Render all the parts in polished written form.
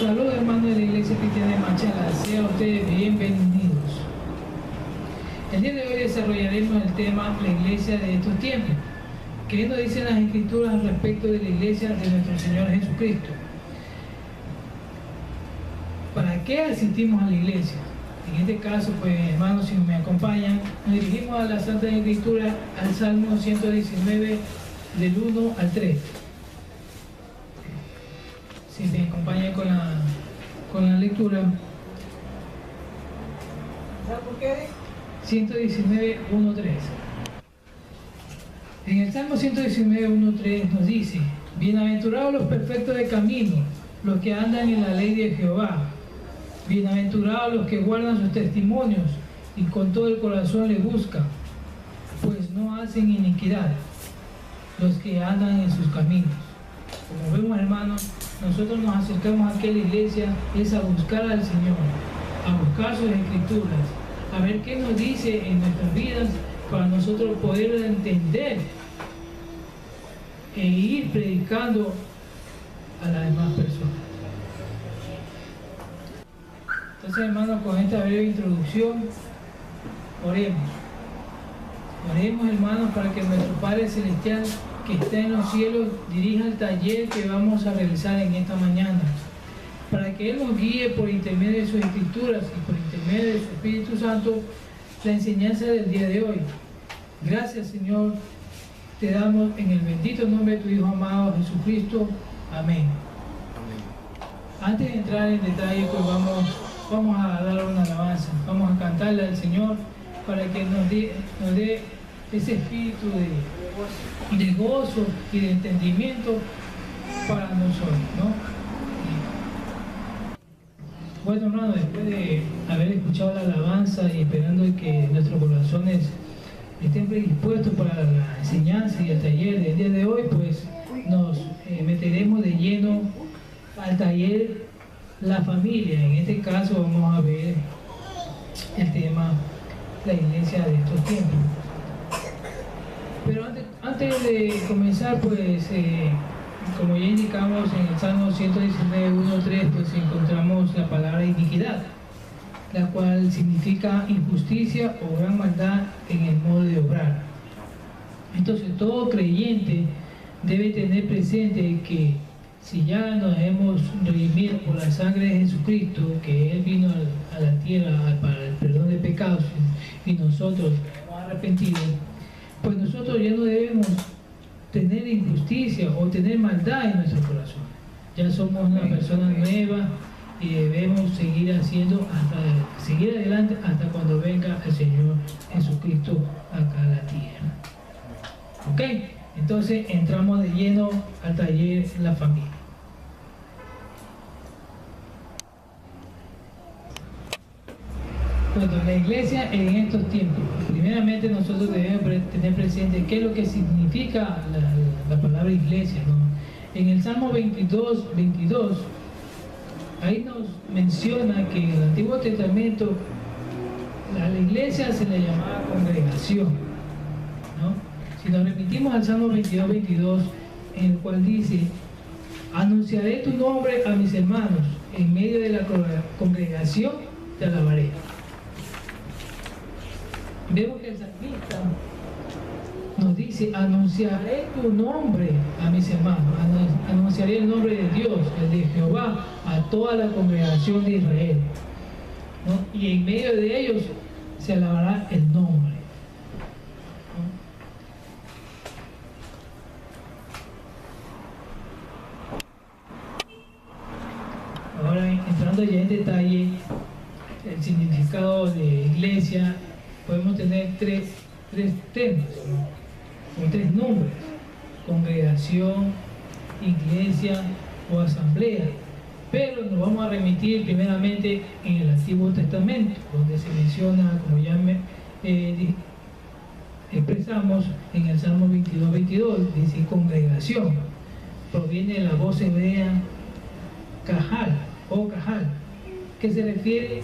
saludo, hermanos de la Iglesia Cristiana de Machala. Sean ustedes bienvenidos. El día de hoy desarrollaremos el tema la Iglesia de estos tiempos. ¿Qué nos dicen las Escrituras al respecto de la Iglesia de nuestro Señor Jesucristo? ¿Para qué asistimos a la Iglesia? En este caso, pues hermanos, si me acompañan, nos dirigimos a la Santa Escritura, al Salmo 119, del 1 al 3. Si me acompañan con la lectura. ¿Por qué? 119, 1, 3. En el Salmo 119, 1, 3 nos dice: bienaventurados los perfectos de camino, los que andan en la ley de Jehová. Bienaventurados los que guardan sus testimonios y con todo el corazón le buscan, pues no hacen iniquidad los que andan en sus caminos. Como vemos, hermanos, nosotros nos acercamos a aquella iglesia es a buscar al Señor, a buscar sus escrituras, a ver qué nos dice en nuestras vidas para nosotros poder entender e ir predicando a las demás personas. Entonces, hermanos, con esta breve introducción, oremos. Oremos, hermanos, para que nuestro Padre Celestial que está en los cielos dirija el taller que vamos a realizar en esta mañana, para que Él nos guíe por intermedio de sus escrituras y por intermedio de su Espíritu Santo la enseñanza del día de hoy. Gracias, Señor, te damos en el bendito nombre de tu Hijo amado Jesucristo. Amén. Antes de entrar en detalle, pues vamos a dar una alabanza, vamos a cantarle al Señor para que nos dé ese espíritu de gozo y de entendimiento para nosotros, ¿no? Bueno, hermano, después de haber escuchado la alabanza y esperando que nuestros corazones estén predispuestos para la enseñanza y el taller del día de hoy, pues nos meteremos de lleno al taller la familia. En este caso vamos a ver el tema la iglesia de estos tiempos. Pero antes de comenzar, pues como ya indicamos en el Salmo 119, 1, 3, pues encontramos la palabra iniquidad, la cual significa injusticia o gran maldad en el modo de obrar. Entonces todo creyente debe tener presente que si ya nos hemos redimido por la sangre de Jesucristo, que Él vino a la tierra para el perdón de pecados y nosotros hemos arrepentido, pues nosotros ya no debemos tener injusticia o tener maldad en nuestro corazón. Ya somos una persona nueva y debemos seguir seguir adelante hasta cuando venga el Señor Jesucristo acá a la tierra. ¿Ok? Entonces entramos de lleno al taller la familia. Bueno, la iglesia en estos tiempos, primeramente nosotros debemos tener presente qué es lo que significa la palabra iglesia, ¿no? En el Salmo 22, ahí nos menciona que en el Antiguo Testamento a la iglesia se le llamaba congregación, ¿no? Si nos remitimos al Salmo 22, en el cual dice: anunciaré tu nombre a mis hermanos, en medio de la congregación te alabaré. Vemos que el salmista nos dice: anunciaré tu nombre a mis hermanos, anunciaré el nombre de Dios, el de Jehová, a toda la congregación de Israel, ¿no? Y en medio de ellos se alabará el nombre, ¿no? Ahora, entrando ya en detalle el significado de iglesia, podemos tener tres temas, ¿no? O tres nombres: congregación, iglesia o asamblea. Pero nos vamos a remitir primeramente en el Antiguo Testamento, donde se menciona, como ya expresamos en el Salmo 22, dice congregación. Proviene de la voz hebrea cajal o cajal, que se refiere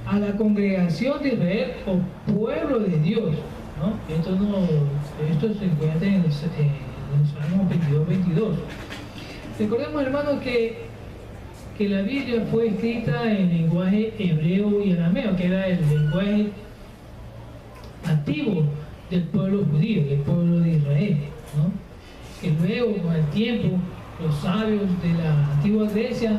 a la congregación de Israel o pueblo de Dios, ¿no? Esto se encuentra en el Salmo 22. Recordemos, hermanos, que que la Biblia fue escrita en lenguaje hebreo y arameo, que era el lenguaje nativo del pueblo judío, del pueblo de Israel, ¿no? Que luego, con el tiempo, los sabios de la antigua Grecia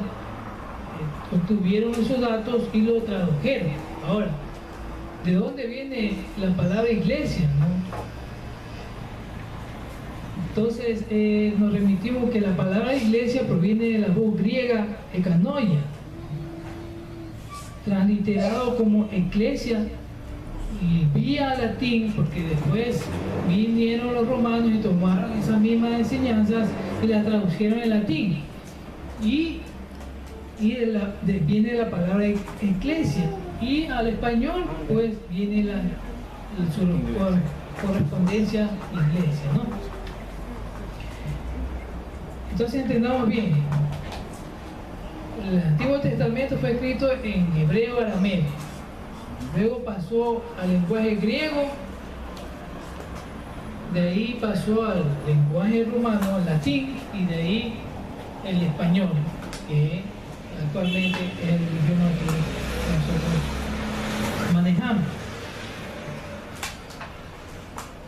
obtuvieron esos datos y lo tradujeron. Ahora, ¿de dónde viene la palabra iglesia, no? Entonces nos remitimos que la palabra iglesia proviene de la voz griega ekanoia, transliterado como eclesia, y vía latín, porque después vinieron los romanos y tomaron esas mismas enseñanzas y las tradujeron en latín. Y viene la palabra eclesia, y al español pues viene su correspondencia iglesia, ¿no? Entonces entendamos bien, el Antiguo Testamento fue escrito en hebreo arameo, luego pasó al lenguaje griego, de ahí pasó al lenguaje romano, al latín, y de ahí el español, que actualmente es el idioma que nosotros manejamos.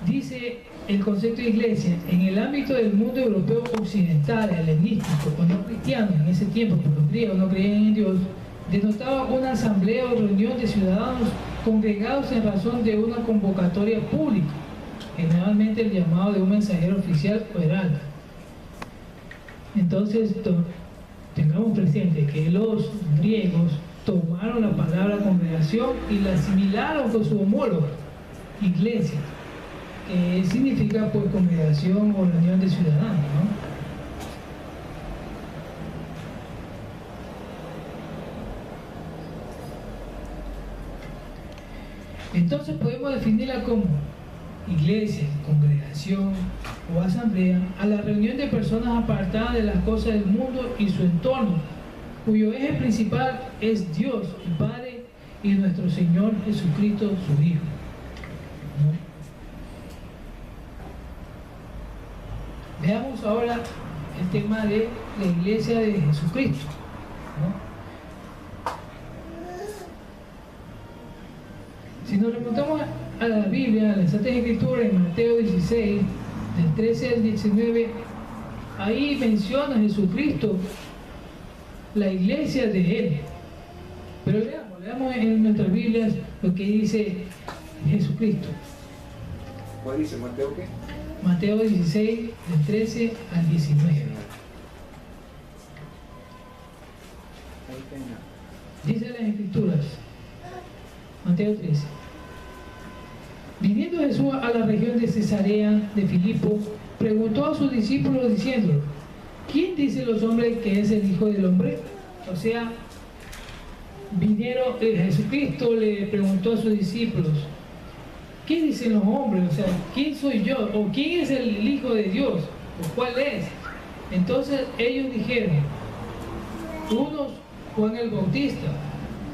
Dice el concepto de iglesia, en el ámbito del mundo europeo occidental, helenístico o no cristiano, en ese tiempo, porque los griegos no creían en Dios, denotaba una asamblea o reunión de ciudadanos congregados en razón de una convocatoria pública, generalmente el llamado de un mensajero oficial o heraldo. Entonces, tengamos presente que los griegos tomaron la palabra congregación y la asimilaron con su homóloga, iglesia, que significa pues congregación o reunión de ciudadanos, ¿no? Entonces podemos definirla como iglesia, congregación o asamblea a la reunión de personas apartadas de las cosas del mundo y su entorno, cuyo eje principal es Dios, el Padre, y nuestro Señor Jesucristo, su Hijo, ¿no? Veamos ahora el tema de la iglesia de Jesucristo, ¿no? Si nos remontamos a la Biblia, a las Santas Escrituras, en Mateo 16, del 13 al 19, ahí menciona a Jesucristo la iglesia de Él. Pero leamos en nuestras Biblias lo que dice Jesucristo. ¿Cuál dice Mateo qué? Mateo 16, del 13 al 19. Dice las Escrituras, Mateo 13. Viniendo Jesús a la región de Cesarea de Filipo, preguntó a sus discípulos diciendo: ¿quién dicen los hombres que es el Hijo del Hombre? O sea, Jesucristo le preguntó a sus discípulos: ¿qué dicen los hombres? O sea, ¿quién soy yo? ¿O quién es el Hijo de Dios? ¿O cuál es? Entonces ellos dijeron, unos Juan el Bautista,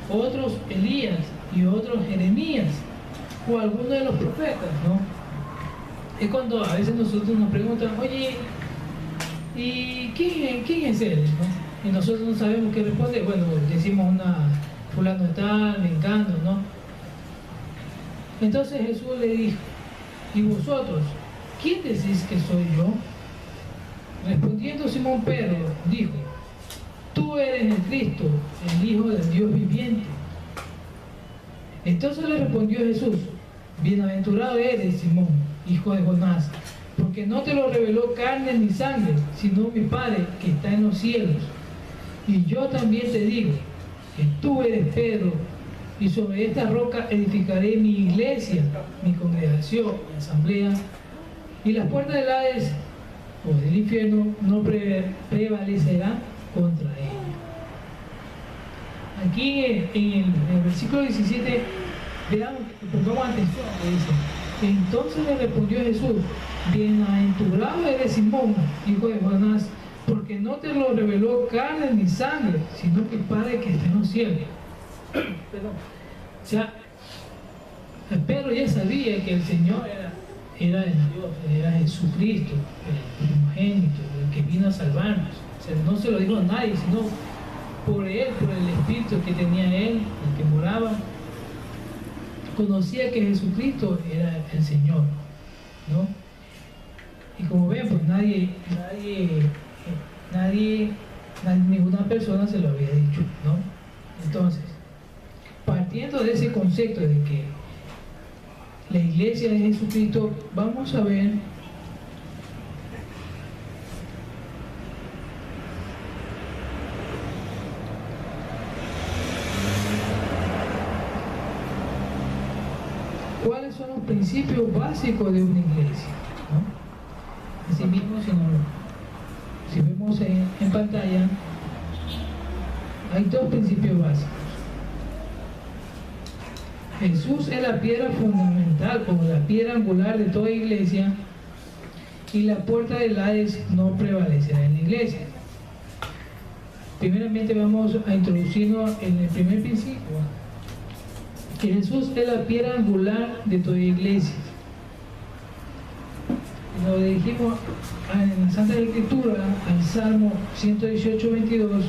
otros Elías y otros Jeremías, o alguno de los profetas, ¿no? Es cuando a veces nosotros nos preguntan, oye, ¿y quién es él? ¿No? Y nosotros no sabemos qué responder. Bueno, decimos fulano de tal, vengando, ¿no? Entonces Jesús le dijo: ¿y vosotros, quién decís que soy yo? Respondiendo Simón Pedro, dijo: tú eres el Cristo, el Hijo del Dios viviente. Entonces le respondió Jesús: bienaventurado eres, Simón, hijo de Jonás, porque no te lo reveló carne ni sangre, sino mi Padre que está en los cielos. Y yo también te digo que tú eres Pedro, y sobre esta roca edificaré mi iglesia, mi congregación, mi asamblea, y las puertas del Hades o del infierno no prevalecerán contra ella. Aquí en el versículo 17, veamos, pongamos atención, dice: entonces le respondió Jesús: bienaventurado eres Simón, hijo de Jonás, porque no te lo reveló carne ni sangre, sino que el Padre que está en los cielos. Perdón. O sea, Pedro ya sabía que el Señor era el Dios, era Jesucristo, el primogénito, el que vino a salvarnos. O sea, no se lo dijo a nadie, sino por él, por el espíritu que tenía él, el que moraba, conocía que Jesucristo era el Señor, ¿no? Y como ven, pues ninguna persona se lo había dicho, ¿no? Entonces, partiendo de ese concepto de que la iglesia de Jesucristo, vamos a ver cuáles son los principios básicos de una iglesia, ¿no? Asimismo, si vemos en pantalla, hay dos principios básicos. Jesús es la piedra fundamental, como la piedra angular de toda iglesia, y la puerta del Hades no prevalecerá en la iglesia. Primeramente vamos a introducirnos en el primer principio, que Jesús es la piedra angular de toda iglesia. Nos dirigimos en Santa Escritura al Salmo 118, 22.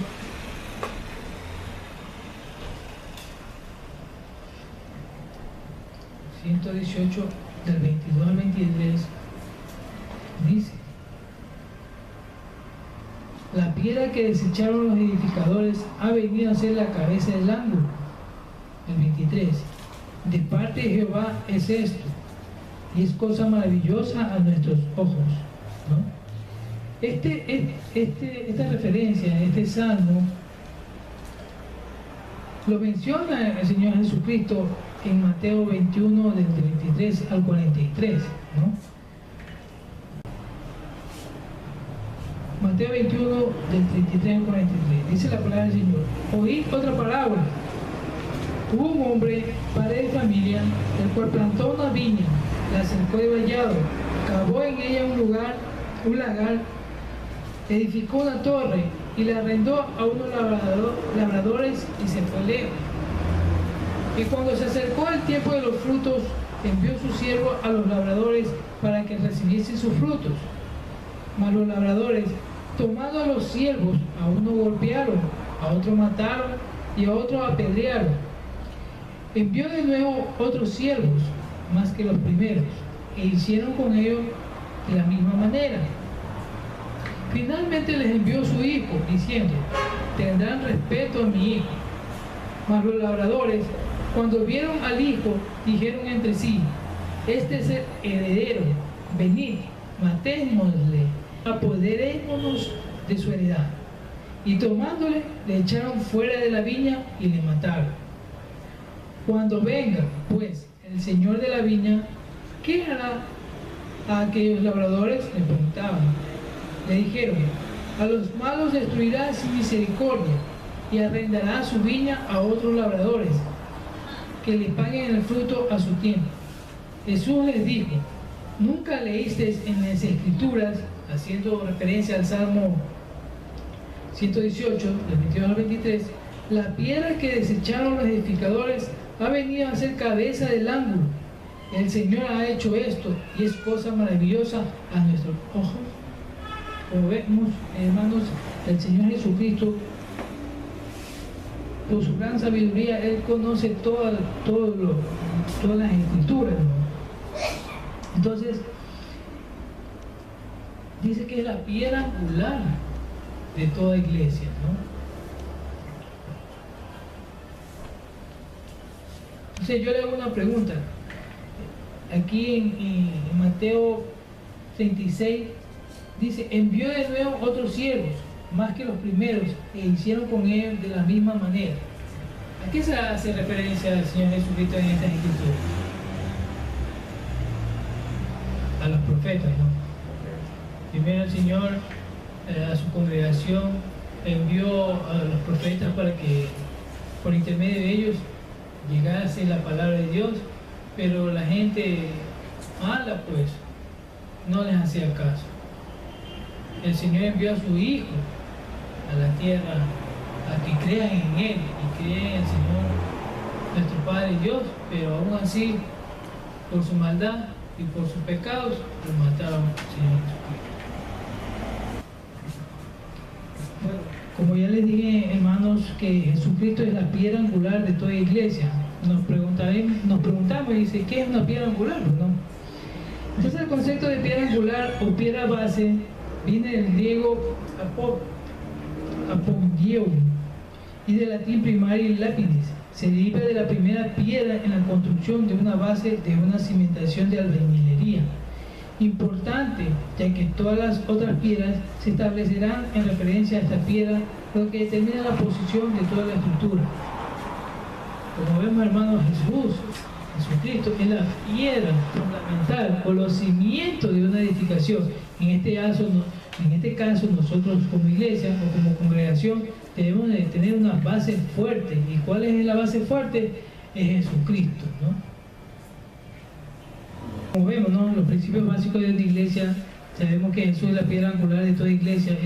Del 22 al 23 dice: la piedra que desecharon los edificadores ha venido a ser la cabeza del ángulo. El 23: de parte de Jehová es esto, y es cosa maravillosa a nuestros ojos, ¿no? Esta referencia, este salmo, lo menciona el Señor Jesucristo en Mateo 21, del 33 al 43, ¿no? Mateo 21, del 33 al 43, dice la palabra del Señor: oíd otra parábola. Hubo un hombre, padre de familia, el cual plantó una viña, la cercó de vallado, cavó en ella un lagar, edificó una torre y la arrendó a unos labradores y se fue lejos. Y cuando se acercó el tiempo de los frutos, envió su siervo a los labradores para que recibiesen sus frutos. Mas los labradores, tomando a los siervos, a uno golpearon, a otro mataron y a otro apedrearon. Envió de nuevo otros siervos, más que los primeros, e hicieron con ellos de la misma manera. Finalmente les envió su hijo, diciendo: tendrán respeto a mi hijo. Mas los labradores, cuando vieron al hijo, dijeron entre sí: este es el heredero, venid, matémosle, apoderémonos de su heredad. Y tomándole, le echaron fuera de la viña y le mataron. Cuando venga, pues, el señor de la viña, ¿qué hará a aquellos labradores? Le preguntaban. Le dijeron: a los malos destruirá sin misericordia y arrendará su viña a otros labradores que le paguen el fruto a su tiempo. Jesús les dijo: ¿nunca leísteis en las Escrituras, haciendo referencia al Salmo 118, del 22 al 23, la piedra que desecharon los edificadores ha venido a ser cabeza del ángulo? El Señor ha hecho esto, y es cosa maravillosa a nuestros ojos. Como vemos, hermanos, el Señor Jesucristo, por su gran sabiduría, Él conoce todas las Escrituras, ¿no? Entonces, dice que es la piedra angular de toda iglesia, ¿no? Entonces yo le hago una pregunta. Aquí en Mateo 36 dice: envió de nuevo otros siervos, más que los primeros, e hicieron con ellos de la misma manera. ¿A qué se hace referencia al Señor Jesucristo en estas escrituras? A los profetas, ¿no? Primero el Señor a su congregación envió a los profetas para que por intermedio de ellos llegase la palabra de Dios, pero la gente mala pues no les hacía caso. El Señor envió a su Hijo a la tierra a que crean en Él y crean en el Señor nuestro Padre Dios, pero aún así, por su maldad y por sus pecados, lo mataron al Señor Jesucristo. Bueno, como ya les dije, hermanos, que Jesucristo es la piedra angular de toda iglesia. Nos preguntamos y dice, ¿qué es una piedra angular? ¿No? Entonces el concepto de piedra angular o piedra base viene del griego apogion y del latín primario lapidis. Se deriva de la primera piedra en la construcción de una base de una cimentación de albañilería. Importante, ya que todas las otras piedras se establecerán en referencia a esta piedra, lo que determina la posición de toda la estructura. Como vemos, hermanos, Jesucristo es la piedra fundamental o los cimientos de una edificación. En este caso, nosotros como iglesia o como congregación debemos de tener una base fuerte. ¿Y cuál es la base fuerte? Es Jesucristo, ¿no? Como vemos, ¿no? Los principios básicos de una iglesia, sabemos que Jesús es la piedra angular de toda iglesia,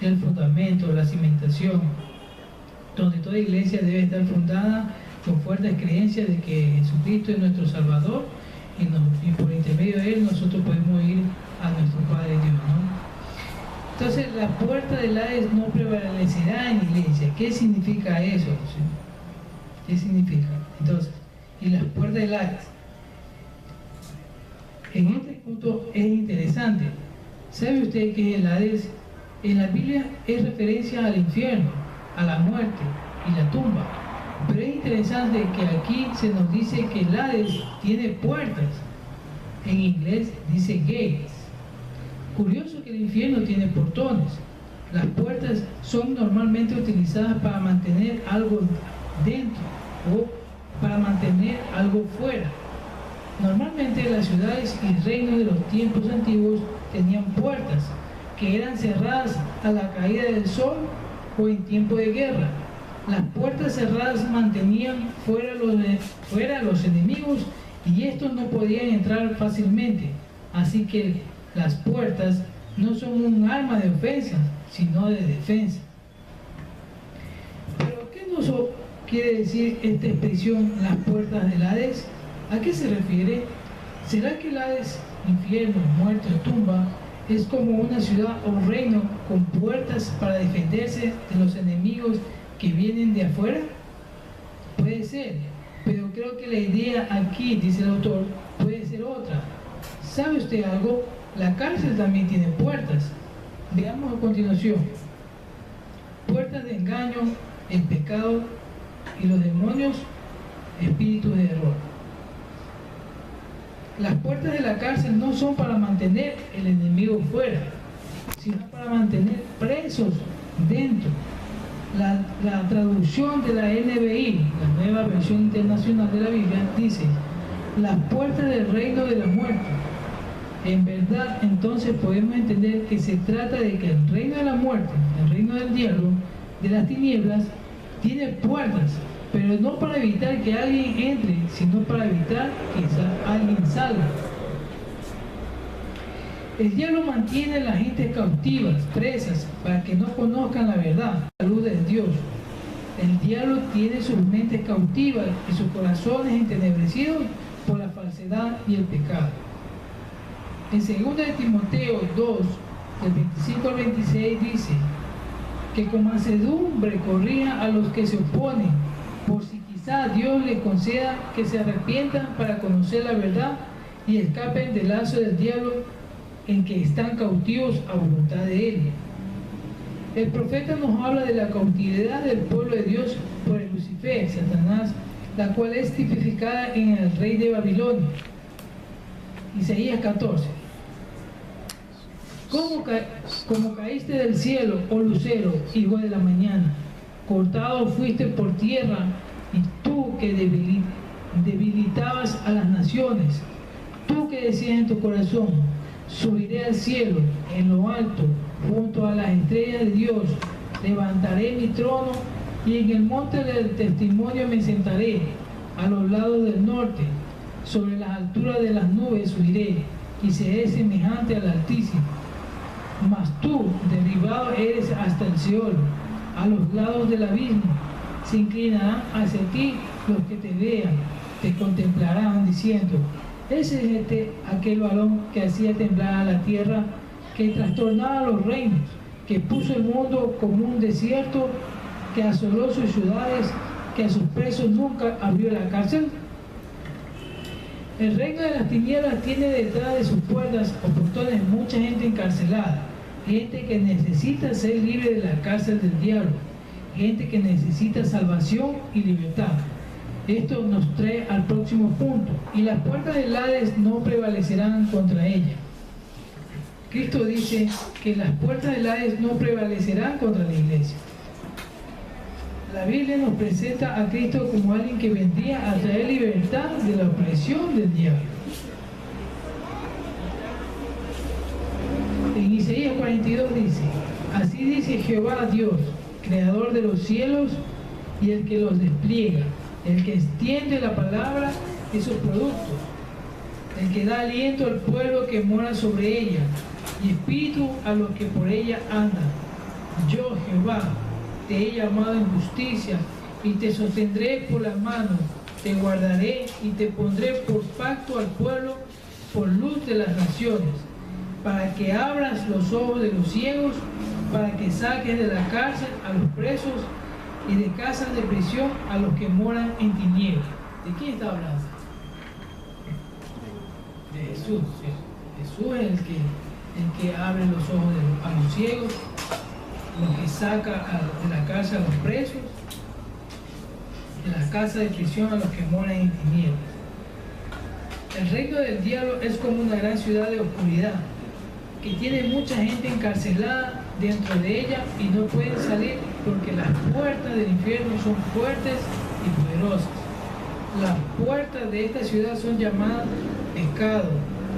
el fundamento, la cimentación, donde toda iglesia debe estar fundada con fuertes creencias de que Jesucristo es nuestro Salvador y por intermedio de Él nosotros podemos ir a nuestro Padre Dios, ¿no? Entonces, la puerta del Hades no prevalecerá en la iglesia. ¿Qué significa eso? ¿Qué significa? Entonces, y las puertas del Hades. En este punto es interesante. ¿Sabe usted que el Hades en la Biblia es referencia al infierno, a la muerte y la tumba? Pero es interesante que aquí se nos dice que el Hades tiene puertas. En inglés dice gates. Curioso que el infierno tiene portones. Las puertas son normalmente utilizadas para mantener algo dentro o para mantener algo fuera. Normalmente las ciudades y reinos de los tiempos antiguos tenían puertas que eran cerradas a la caída del sol o en tiempo de guerra. Las puertas cerradas mantenían fuera los enemigos y estos no podían entrar fácilmente. Así que las puertas no son un arma de ofensa, sino de defensa. Pero ¿qué nos quiere decir esta expresión, las puertas del Hades? ¿A qué se refiere? ¿Será que el Hades, infierno, muerte o tumba, es como una ciudad o reino con puertas para defenderse de los enemigos que vienen de afuera? Puede ser, pero creo que la idea aquí, dice el autor, puede ser otra. ¿Sabe usted algo? La cárcel también tiene puertas. Veamos a continuación. Puertas de engaño, el pecado y los demonios, espíritus de error. Las puertas de la cárcel no son para mantener el enemigo fuera, sino para mantener presos dentro. La traducción de la NBI, la nueva versión internacional de la Biblia, dice: las puertas del reino de la muerte. En verdad, entonces podemos entender que se trata de que el reino de la muerte, el reino del diablo, de las tinieblas, tiene puertas, pero no para evitar que alguien entre, sino para evitar que alguien salga. El diablo mantiene a la gente cautivas, presas, para que no conozcan la verdad, la luz de Dios. El diablo tiene sus mentes cautivas y sus corazones entenebrecidos por la falsedad y el pecado. En 2 de Timoteo 2, del 25 al 26 dice que con mansedumbre corrija a los que se oponen, por si quizá Dios les conceda que se arrepientan para conocer la verdad y escapen del lazo del diablo en que están cautivos a voluntad de él. El profeta nos habla de la cautividad del pueblo de Dios por el Lucifer, Satanás, la cual es tipificada en el rey de Babilonia. Isaías 14. Como caíste del cielo, oh lucero, hijo de la mañana, cortado fuiste por tierra, y tú que debilitabas a las naciones, tú que decías en tu corazón: subiré al cielo, en lo alto, junto a las estrellas de Dios, levantaré mi trono, y en el monte del testimonio me sentaré, a los lados del norte, sobre las alturas de las nubes subiré, y seré semejante al Altísimo. Mas tú, derribado eres hasta el Seol, a los lados del abismo. Se inclinarán hacia ti los que te vean, te contemplarán diciendo: ese es aquel varón que hacía temblar a la tierra, que trastornaba los reinos, que puso el mundo como un desierto, que asoló sus ciudades, que a sus presos nunca abrió la cárcel? El reino de las tinieblas tiene detrás de sus puertas o portones mucha gente encarcelada, gente que necesita ser libre de la cárcel del diablo, gente que necesita salvación y libertad. Esto nos trae al próximo punto: y las puertas del Hades no prevalecerán contra ella. Cristo dice que las puertas del Hades no prevalecerán contra la iglesia. La Biblia nos presenta a Cristo como alguien que vendría a traer libertad de la opresión del diablo. En Isaías 42 dice: así dice Jehová Dios, creador de los cielos y el que los despliega, el que extiende la palabra y sus productos, el que da aliento al pueblo que mora sobre ella, y espíritu a los que por ella andan. Yo, Jehová, te he llamado en justicia, y te sostendré por la mano, te guardaré y te pondré por pacto al pueblo, por luz de las naciones, para que abras los ojos de los ciegos, para que saques de la cárcel a los presos y de casas de prisión a los que moran en tinieblas. ¿De quién está hablando? De Jesús. ¿Sí? Jesús es el que abre los ojos a los ciegos, el que saca de la cárcel a los presos, de la casa de prisión a los que moran en tinieblas. El reino del diablo es como una gran ciudad de oscuridad, que tiene mucha gente encarcelada dentro de ella y no pueden salir porque las puertas del infierno son fuertes y poderosas. Las puertas de esta ciudad son llamadas pecado,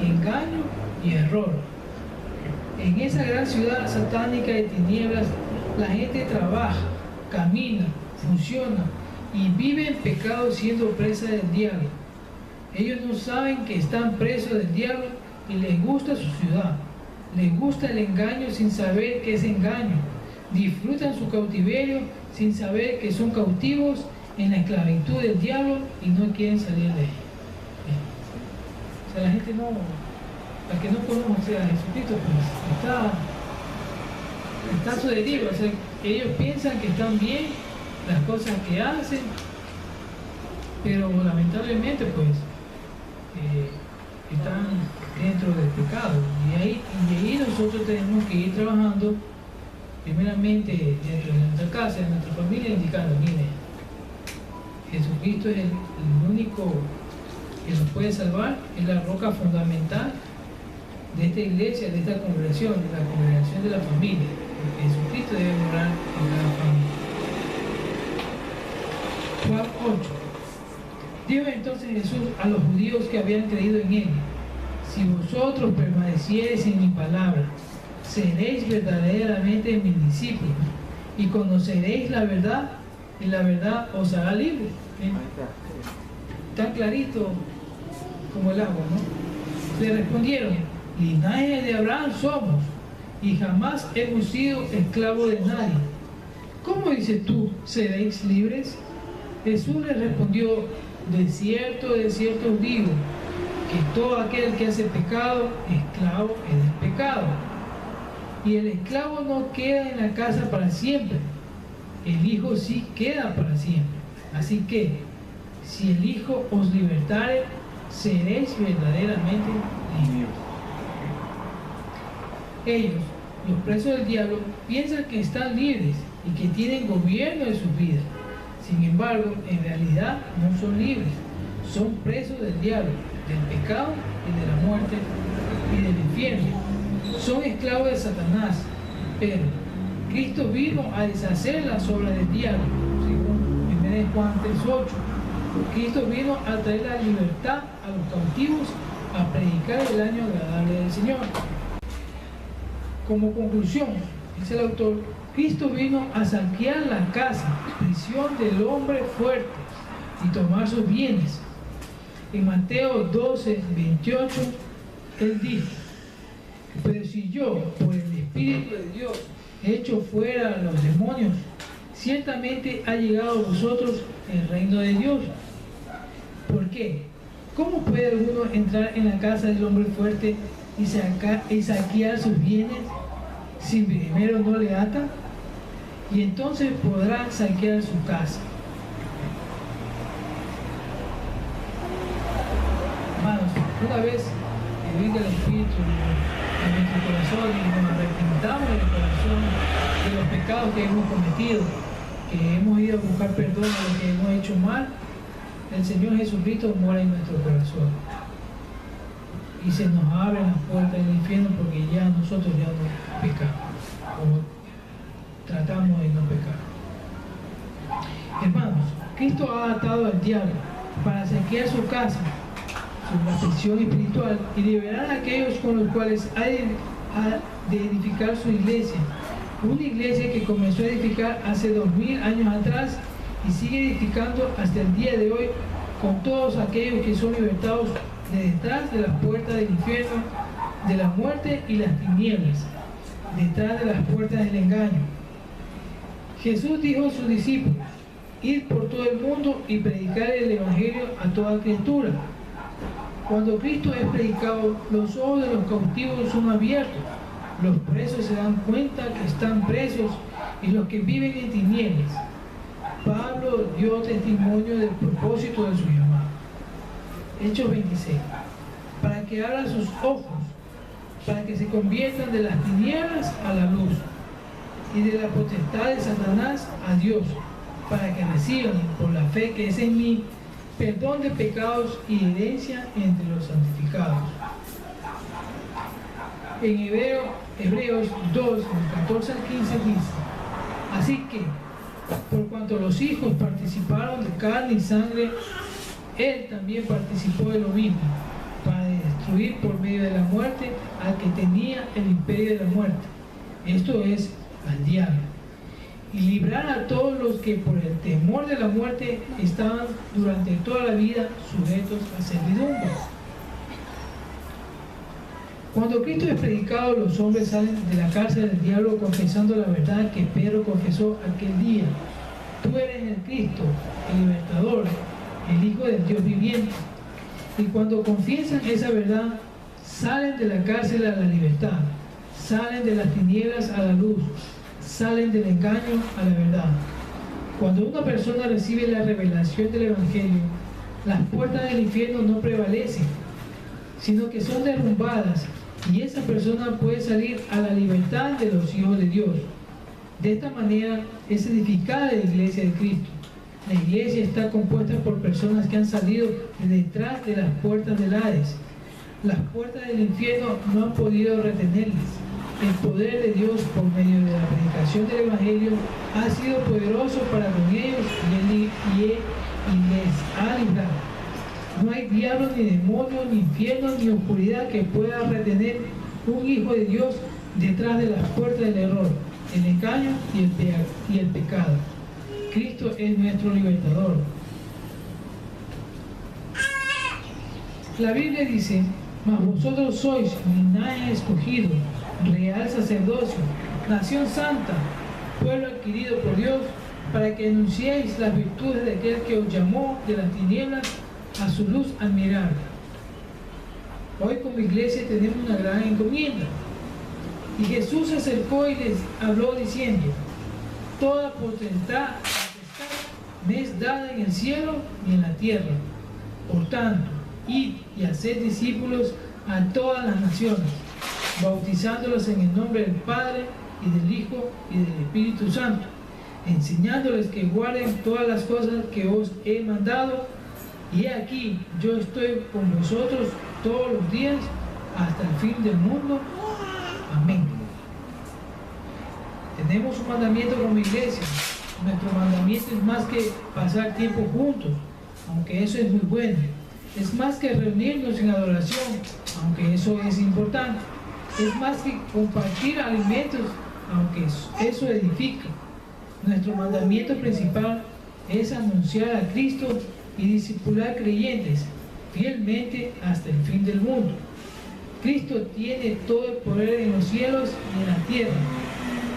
engaño y error. En esa gran ciudad satánica de tinieblas, la gente trabaja, camina, funciona y vive en pecado siendo presa del diablo. Ellos no saben que están presos del diablo y les gusta su ciudad. Les gusta el engaño sin saber que es engaño. Disfrutan su cautiverio sin saber que son cautivos en la esclavitud del diablo y no quieren salir de ella. O sea, la gente no, la que no conoce a Jesucristo, pues está a su deriva. O sea, ellos piensan que están bien las cosas que hacen, pero lamentablemente pues están dentro del pecado, y ahí nosotros tenemos que ir trabajando primeramente dentro de nuestra casa, de nuestra familia, indicando: mire, Jesucristo es el único que nos puede salvar, es la roca fundamental de esta iglesia, de esta congregación, de la congregación de la familia, porque Jesucristo debe morar en cada familia. Juan 8. Dijo entonces Jesús a los judíos que habían creído en él: si vosotros permaneciereis en mi palabra, seréis verdaderamente mis discípulos y conoceréis la verdad, y la verdad os hará libres. Tan clarito como el agua, ¿no? Le respondieron: linaje de Abraham somos y jamás hemos sido esclavos de nadie. ¿Cómo dices tú, seréis libres? Jesús les respondió: de cierto os digo, que todo aquel que hace pecado, esclavo es del pecado. Y el esclavo no queda en la casa para siempre, el Hijo sí queda para siempre. Así que, si el Hijo os libertare, seréis verdaderamente libres. Ellos, los presos del diablo, piensan que están libres y que tienen gobierno de sus vidas. Sin embargo, en realidad no son libres, son presos del diablo, del pecado y de la muerte y del infierno. Son esclavos de Satanás, pero Cristo vino a deshacer las obras del diablo, según 1 Juan 3:8. Cristo vino a traer la libertad a los cautivos, a predicar el año agradable del Señor. Como conclusión, dice el autor, Cristo vino a saquear la casa, prisión del hombre fuerte, y tomar sus bienes. En Mateo 12:28, él dijo: pero si yo, por el Espíritu de Dios, echo fuera a los demonios, ciertamente ha llegado a vosotros el reino de Dios. ¿Por qué? ¿Cómo puede alguno entrar en la casa del hombre fuerte y saquear sus bienes si primero no le ata? y entonces podrá saquear su casa. Hermanos, una vez que venga el Espíritu en nuestro corazón y nos arrepentamos en el corazón de los pecados que hemos cometido, que hemos ido a buscar perdón a lo que hemos hecho mal, el Señor Jesucristo mora en nuestro corazón y se nos abren las puertas del infierno, porque ya nosotros ya no pecamos, o tratamos de no pecar. Hermanos, Cristo ha atado al diablo para saquear su casa, su protección espiritual, y liberar a aquellos con los cuales ha de edificar su iglesia. Una iglesia que comenzó a edificar hace 2000 años atrás y sigue edificando hasta el día de hoy, con todos aquellos que son libertados de detrás de las puertas del infierno, de la muerte y las tinieblas, detrás de las puertas del engaño. Jesús dijo a sus discípulos: id por todo el mundo y predicar el evangelio a toda criatura. Cuando Cristo es predicado, los ojos de los cautivos son abiertos, los presos se dan cuenta que están presos, y los que viven en tinieblas. Pablo dio testimonio del propósito de su llamado. Hechos 26. Para que abran sus ojos, para que se conviertan de las tinieblas a la luz, y de la potestad de Satanás a Dios, para que reciban por la fe que es en mí perdón de pecados y herencia entre los santificados. En Hebreos 2, 14 al 15 dice: así que, por cuanto los hijos participaron de carne y sangre, él también participó de lo mismo, para destruir por medio de la muerte al que tenía el imperio de la muerte, esto es, al diablo, y librar a todos los que por el temor de la muerte estaban durante toda la vida sujetos a servidumbre. Cuando Cristo es predicado, los hombres salen de la cárcel del diablo confesando la verdad que Pedro confesó aquel día: tú eres el Cristo, el libertador, el Hijo del Dios viviente. Y cuando confiesan esa verdad, salen de la cárcel a la libertad, salen de las tinieblas a la luz, salen del engaño a la verdad. Cuando una persona recibe la revelación del Evangelio, las puertas del infierno no prevalecen, sino que son derrumbadas, y esa persona puede salir a la libertad de los hijos de Dios. De esta manera es edificada la iglesia de Cristo. La iglesia está compuesta por personas que han salido de detrás de las puertas del Hades. Las puertas del infierno no han podido retenerles. El poder de Dios por medio de la predicación del Evangelio ha sido poderoso para con ellos y les ha librado. No hay diablo, ni demonio, ni infierno, ni oscuridad que pueda retener un hijo de Dios detrás de las puertas del error, el engaño y el pecado. Cristo es nuestro libertador. La Biblia dice: mas vosotros sois linaje escogido, real sacerdocio, nación santa, pueblo adquirido por Dios, para que anunciéis las virtudes de aquel que os llamó de las tinieblas a su luz admirable. Hoy como iglesia tenemos una gran encomienda. Y Jesús se acercó y les habló diciendo: toda potestad me es dada en el cielo y en la tierra. Por tanto, id y haced discípulos a todas las naciones, bautizándolos en el nombre del Padre y del Hijo y del Espíritu Santo, enseñándoles que guarden todas las cosas que os he mandado, y he aquí, yo estoy con vosotros todos los días hasta el fin del mundo. Amén. Tenemos un mandamiento como iglesia. Nuestro mandamiento es más que pasar tiempo juntos, aunque eso es muy bueno. Es más que reunirnos en adoración, aunque eso es importante. Es más que compartir alimentos, aunque eso edifica. Nuestro mandamiento principal es anunciar a Cristo y discipular creyentes fielmente hasta el fin del mundo. Cristo tiene todo el poder en los cielos y en la tierra.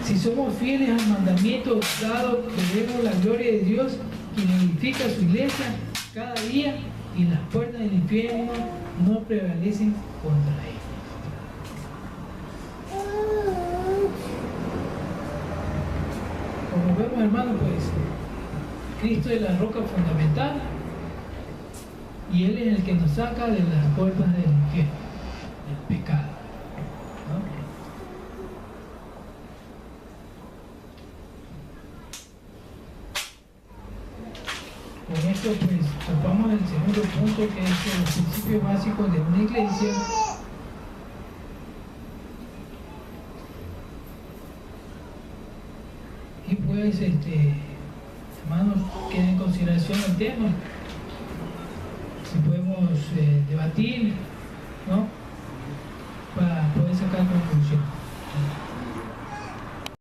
Si somos fieles al mandamiento dado, veremos la gloria de Dios, quien edifica su iglesia cada día, y las puertas del infierno no prevalecen contra él. Como como vemos, hermano, pues Cristo es la roca fundamental y Él es el que nos saca de las cuerdas del pecado, ¿no? Con esto pues topamos el segundo punto, que es los principios básicos de una iglesia. Y pues hermanos, queda en consideración el tema, si podemos debatir, ¿no?